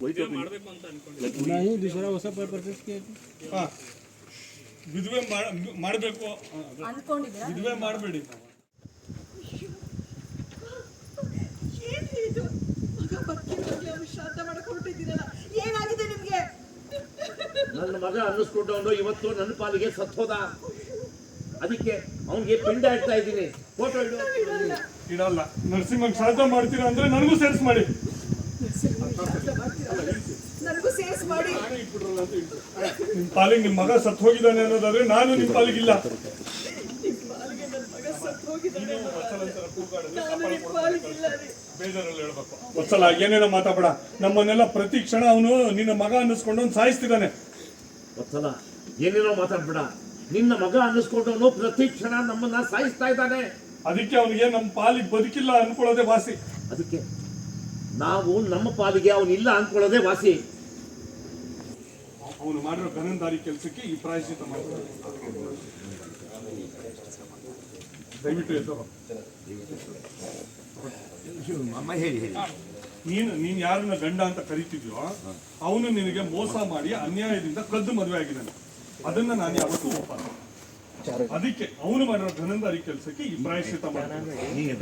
नहीं दूसरा वैसा परचेस किया विधवे ಮಾಡಬೇಕು ಅನ್ಕೊಂಡಿದ್ದೀರಾ ವಿಧವೆ ಮಾಡಬೇಡಿ ಏನಿದು ಮಗ ಬಕ್ಕಿರೋಗೆ ಅವರು ಶ್ರಾದ್ದ ಮಾಡಕ್ಕೆ ಹೊರಟಿದ್ದೀರಲ್ಲ ಏನಾಗಿದೆ ನಿಮಗೆ ನನ್ನ ಮಗ ಅನ್ನಿಸ್ಕೊಂಡವನು ಇವತ್ತು ನನ್ನ ಪಾಲಿಗೆ ಸತ್ತೋದ ಅದಕ್ಕೆ ಅವನಿಗೆ ಪಿಂಡ ಇಡ್ತಾ ಇದ್ದೀನಿ ಫೋಟೋ ಇಡಲ್ಲ ನರಸಿಂಹನ್ ಶ್ರಾದ್ದ ಮಾಡ್ತೀರಾ ಅಂದ್ರೆ ನನಗೂ ಸೇರ್ಸ್ ಮಾಡಿ ನನಗೂ ಸೇರ್ಸ್ ಮಾಡಿ ನಿಮ್ಮ ಪಾಲಿಗೆ ನಿಮ್ಮ ಮಗ ಸತ್ತು ಹೋಗಿದ್ದಾನೆ ಅನ್ನೋದಾದ್ರೆ ನಾನು ನಿಮ್ಮ ಪಾಲಿಗಿಲ್ಲ ಬೇಜಾರಲ್ಲಿ ಹೇಳ್ಬೇಕು ಒಂದ್ಸಲ ಏನೇನೋ ಮಾತಾಡ ನಮ್ಮನ್ನೆಲ್ಲ ಪ್ರತಿ ಕ್ಷಣ ಅವನು ನಿನ್ನ ಮಗ ಅನ್ನಿಸ್ಕೊಂಡು ಅವ್ನು ಸಾಯಿಸ್ತಿದ್ದಾನೆ ಒಂದ್ಸಲ ಏನೇನೋ ಮಾತಾಡ್ಬೇಡ ನಿನ್ನ ಮಗ ಅನ್ನಿಸ್ಕೊಂಡವನು ಪ್ರತಿ ಕ್ಷಣ ನಮ್ಮನ್ನ ಸಾಯಿಸ್ತಾ ಇದ್ದಾನೆ ಅದಕ್ಕೆ ಅವನಿಗೆ ನಮ್ಮ ಪಾಲಿಗೆ ಬದುಕಿಲ್ಲ ಅನ್ಕೊಳ್ಳೋದೇ ವಾಸಿ ಅದಕ್ಕೆ ನಾವು ನಮ್ಮ ಪಾಲಿಗೆ ಅವನಿಲ್ಲ ಅನ್ಕೊಳ್ಳೋದೇ ವಾಸಿ ಅವನು ಮಾಡಿರೋ ಗನಂದಾರಿ ಕೆಲಸಕ್ಕೆ ಈ ಪ್ರಾಯಶ್ಚಿತ್ತ ಮಾಡ್ತಾರೆ ದಯವಿಟ್ಟು ಎದ್ದೋ ನೀನ್ ಯಾರನ್ನ ಗಂಡ ಅಂತ ಕರಿತಿದ್ಯೋ ಅವನು ನಿನಗೆ ಮೋಸ ಮಾಡಿ ಅನ್ಯಾಯದಿಂದ ಕದ್ದು ಮದುವೆ ಆಗಿದ್ದಾನೆ ಅದನ್ನ ನಾನು ಯಾವತ್ತೂ ಒಪ್ಪಲ್ಲ ಅದಕ್ಕೆ ಅವನು ಮಾಡಿರೋ ಗನಂದಾರಿ ಕೆಲಸಕ್ಕೆ ಈ ಪ್ರಾಯಶ್ಚಿತ್ತ ಮಾಡ್ತಾರೆ